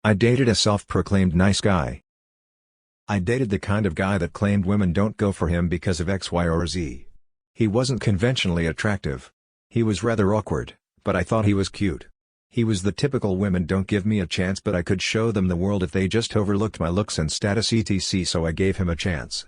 I dated a self-proclaimed nice guy. I dated the kind of guy that claimed women don't go for him because of X, Y, or Z. He wasn't conventionally attractive. He was rather awkward, but I thought he was cute. He was the typical women don't give me a chance, but I could show them the world if they just overlooked my looks and status etc, so I gave him a chance.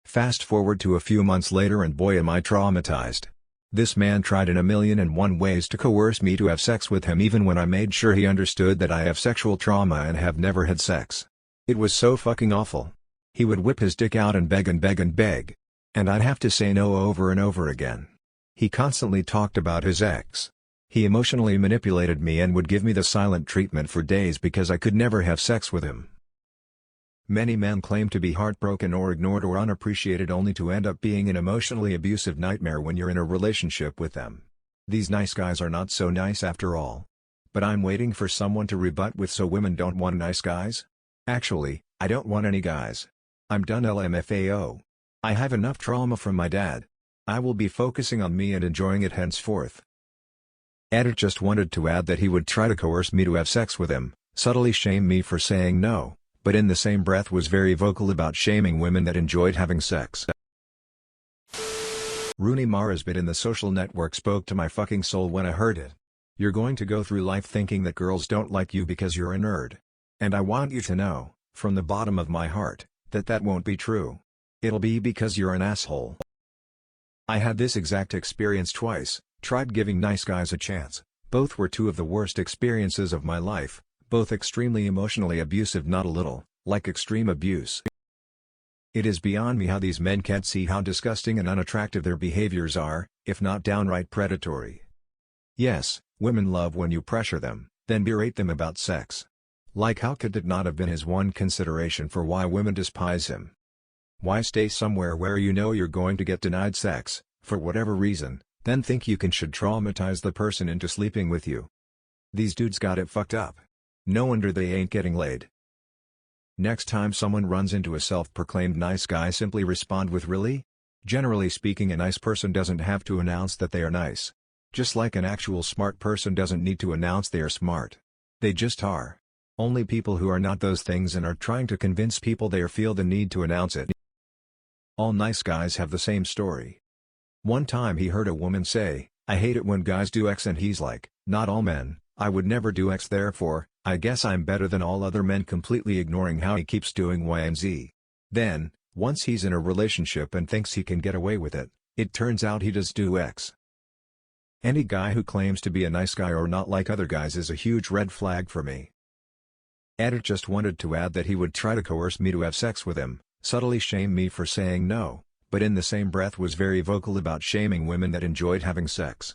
Fast forward to a few months later and boy am I traumatized. This man tried in 1,000,001 ways to coerce me to have sex with him even when I made sure he understood that I have sexual trauma and have never had sex. It was so fucking awful. He would whip his dick out and beg and beg and beg. And I'd have to say no over and over again. He constantly talked about his ex. He emotionally manipulated me and would give me the silent treatment for days because I could never have sex with him. Many men claim to be heartbroken or ignored or unappreciated only to end up being an emotionally abusive nightmare when you're in a relationship with them. These nice guys are not so nice after all. But I'm waiting for someone to rebut with so women don't want nice guys? Actually, I don't want any guys. I'm done LMFAO. I have enough trauma from my dad. I will be focusing on me and enjoying it henceforth. Edit just wanted to add that he would try to coerce me to have sex with him, subtly shame me for saying no, but in the same breath was very vocal about shaming women that enjoyed having sex. Rooney Mara's bit in the social network spoke to my fucking soul when I heard it. You're going to go through life thinking that girls don't like you because you're a nerd. And I want you to know, from the bottom of my heart, that won't be true. It'll be because you're an asshole. I had this exact experience twice, tried giving nice guys a chance. Both were two of the worst experiences of my life, both extremely emotionally abusive, not a little, like extreme abuse. It is beyond me how these men can't see how disgusting and unattractive their behaviors are, if not downright predatory. Yes, women love when you pressure them, then berate them about sex. Like how could that not have been his one consideration for why women despise him? Why stay somewhere where you know you're going to get denied sex, for whatever reason, then think you should traumatize the person into sleeping with you? These dudes got it fucked up. No wonder they ain't getting laid. Next time someone runs into a self-proclaimed nice guy, simply respond with "really?" Generally speaking, a nice person doesn't have to announce that they are nice. Just like an actual smart person doesn't need to announce they are smart. They just are. Only people who are not those things and are trying to convince people they are feel the need to announce it. All nice guys have the same story. One time he heard a woman say, "I hate it when guys do X," and he's like, "Not all men, I would never do X, therefore, I guess I'm better than all other men," completely ignoring how he keeps doing Y and Z. Then, once he's in a relationship and thinks he can get away with it, it turns out he does do X. Any guy who claims to be a nice guy or not like other guys is a huge red flag for me. Edit just wanted to add that he would try to coerce me to have sex with him, subtly shame me for saying no, but in the same breath was very vocal about shaming women that enjoyed having sex.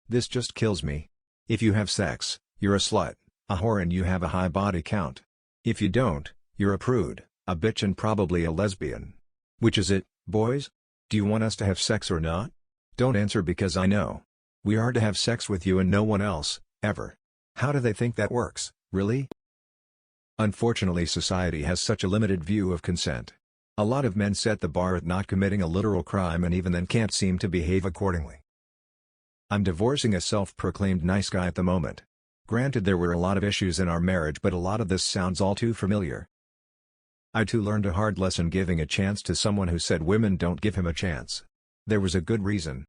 This just kills me. If you have sex, you're a slut, a whore, and you have a high body count. If you don't, you're a prude, a bitch, and probably a lesbian. Which is it, boys? Do you want us to have sex or not? Don't answer, because I know. We are to have sex with you and no one else, ever. How do they think that works, really? Unfortunately, society has such a limited view of consent. A lot of men set the bar at not committing a literal crime and even then can't seem to behave accordingly. I'm divorcing a self-proclaimed nice guy at the moment. Granted, there were a lot of issues in our marriage, but a lot of this sounds all too familiar. I too learned a hard lesson giving a chance to someone who said women don't give him a chance. There was a good reason.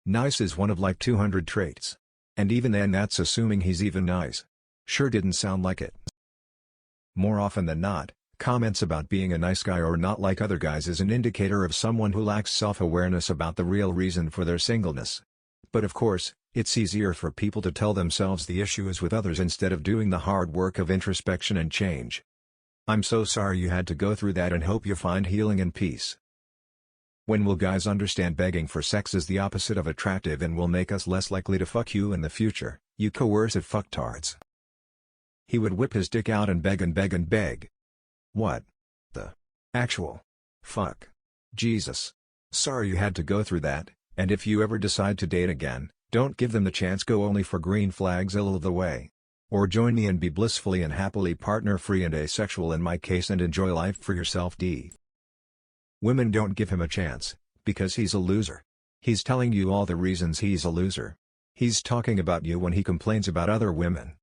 Nice is one of like 200 traits. And even then that's assuming he's even nice. Sure didn't sound like it. More often than not, comments about being a nice guy or not like other guys is an indicator of someone who lacks self-awareness about the real reason for their singleness. But of course, it's easier for people to tell themselves the issue is with others instead of doing the hard work of introspection and change. I'm so sorry you had to go through that and hope you find healing and peace. When will guys understand begging for sex is the opposite of attractive and will make us less likely to fuck you in the future, you coercive fucktards? He would whip his dick out and beg and beg and beg. What the actual fuck? Jesus. Sorry you had to go through that, and if you ever decide to date again, don't give them the chance. Go only for green flags all the way. Or join me and be blissfully and happily partner-free and asexual in my case and enjoy life for yourself. Women don't give him a chance, because he's a loser. He's telling you all the reasons he's a loser. He's talking about you when he complains about other women.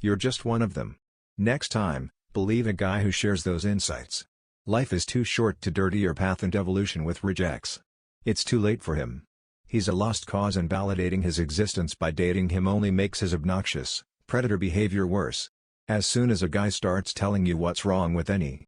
You're just one of them. Next time, believe a guy who shares those insights. Life is too short to dirty your path and evolution with rejects. It's too late for him. He's a lost cause, and validating his existence by dating him only makes his obnoxious, predator behavior worse. As soon as a guy starts telling you what's wrong with any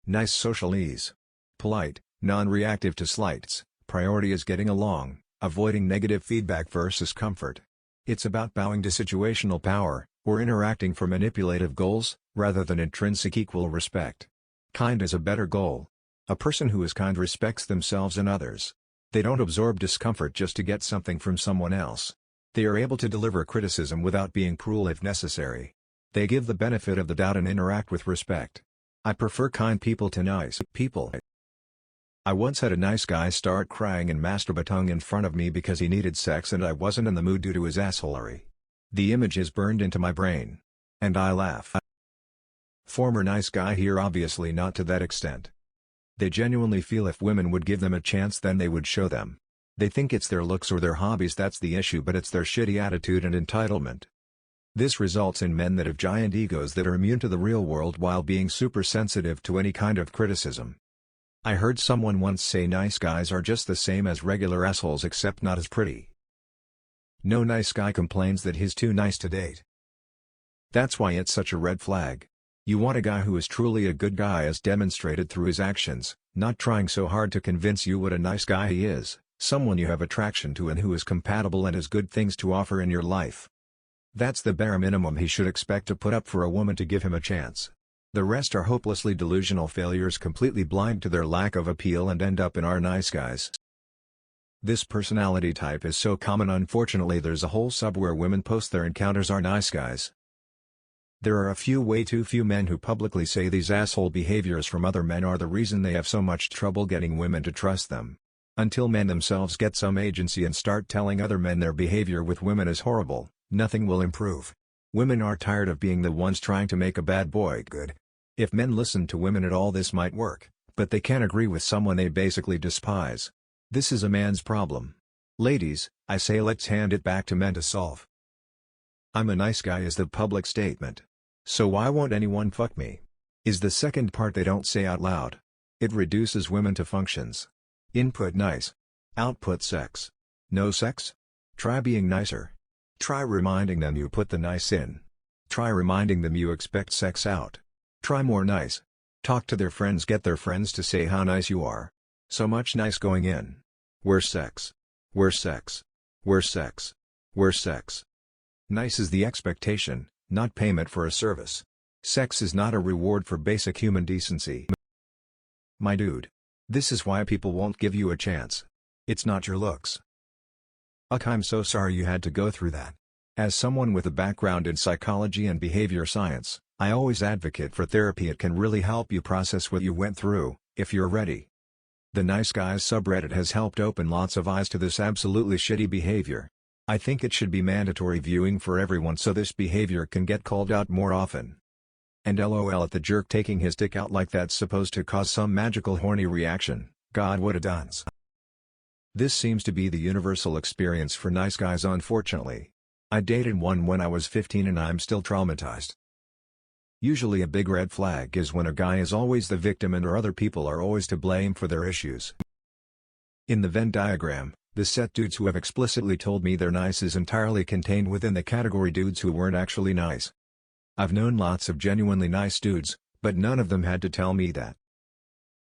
nice social ease, polite, non-reactive to slights, priority is getting along, avoiding negative feedback versus comfort. It's about bowing to situational power, or interacting for manipulative goals, rather than intrinsic equal respect. Kind is a better goal. A person who is kind respects themselves and others. They don't absorb discomfort just to get something from someone else. They are able to deliver criticism without being cruel if necessary. They give the benefit of the doubt and interact with respect. I prefer kind people to nice people. I once had a nice guy start crying and masturbating in front of me because he needed sex and I wasn't in the mood due to his assholery. The image is burned into my brain. And I laugh. Former nice guy here, obviously not to that extent. They genuinely feel if women would give them a chance then they would show them. They think it's their looks or their hobbies that's the issue, but it's their shitty attitude and entitlement. This results in men that have giant egos that are immune to the real world while being super sensitive to any kind of criticism. I heard someone once say nice guys are just the same as regular assholes except not as pretty. No nice guy complains that he's too nice to date. That's why it's such a red flag. You want a guy who is truly a good guy as demonstrated through his actions, not trying so hard to convince you what a nice guy he is, someone you have attraction to and who is compatible and has good things to offer in your life. That's the bare minimum he should expect to put up for a woman to give him a chance. The rest are hopelessly delusional failures, completely blind to their lack of appeal, and end up in our nice guys. This personality type is so common, unfortunately there's a whole sub where women post their encounters are nice guys. There are way too few men who publicly say these asshole behaviors from other men are the reason they have so much trouble getting women to trust them. Until men themselves get some agency and start telling other men their behavior with women is horrible, nothing will improve. Women are tired of being the ones trying to make a bad boy good. If men listened to women at all, this might work, but they can't agree with someone they basically despise. This is a man's problem. Ladies, I say let's hand it back to men to solve. I'm a nice guy is the public statement. So why won't anyone fuck me? Is the second part they don't say out loud. It reduces women to functions. Input nice. Output sex. No sex? Try being nicer. Try reminding them you put the nice in. Try reminding them you expect sex out. Try more nice. Talk to their friends, get their friends to say how nice you are. So much nice going in. Where's sex? Where's sex? Where's sex? Where's sex? Nice is the expectation, not payment for a service. Sex is not a reward for basic human decency. My dude. This is why people won't give you a chance. It's not your looks. Ugh, I'm so sorry you had to go through that. As someone with a background in psychology and behavior science, I always advocate for therapy. It can really help you process what you went through, if you're ready. The Nice Guys subreddit has helped open lots of eyes to this absolutely shitty behavior. I think it should be mandatory viewing for everyone so this behavior can get called out more often. And LOL at the jerk taking his dick out like that's supposed to cause some magical horny reaction. God, what a dunce. This seems to be the universal experience for nice guys, unfortunately. I dated one when I was 15 and I'm still traumatized. Usually a big red flag is when a guy is always the victim and or other people are always to blame for their issues. In the Venn diagram, the set dudes who have explicitly told me they're nice is entirely contained within the category dudes who weren't actually nice. I've known lots of genuinely nice dudes, but none of them had to tell me that.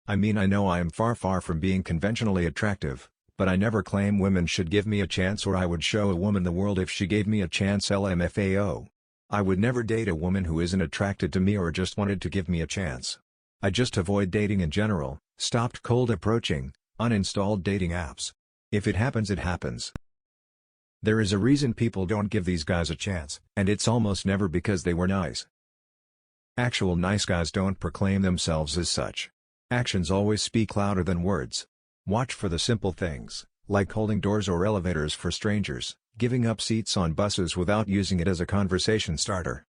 I mean, I know I am far from being conventionally attractive, but I never claim women should give me a chance or I would show a woman the world if she gave me a chance. LMFAO. I would never date a woman who isn't attracted to me or just wanted to give me a chance. I just avoid dating in general, stopped cold approaching, uninstalled dating apps. If it happens, it happens. There is a reason people don't give these guys a chance, and it's almost never because they were nice. Actual nice guys don't proclaim themselves as such. Actions always speak louder than words. Watch for the simple things, like holding doors or elevators for strangers, giving up seats on buses without using it as a conversation starter.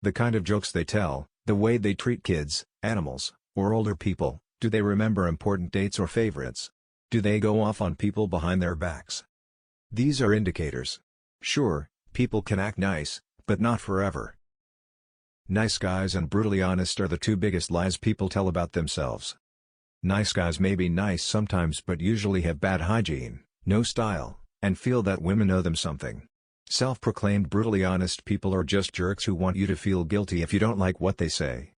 The kind of jokes they tell, the way they treat kids, animals, or older people. Do they remember important dates or favorites? Do they go off on people behind their backs? These are indicators. Sure, people can act nice, but not forever. Nice guys and brutally honest are the two biggest lies people tell about themselves. Nice guys may be nice sometimes but usually have bad hygiene, no style, and feel that women owe them something. Self-proclaimed brutally honest people are just jerks who want you to feel guilty if you don't like what they say.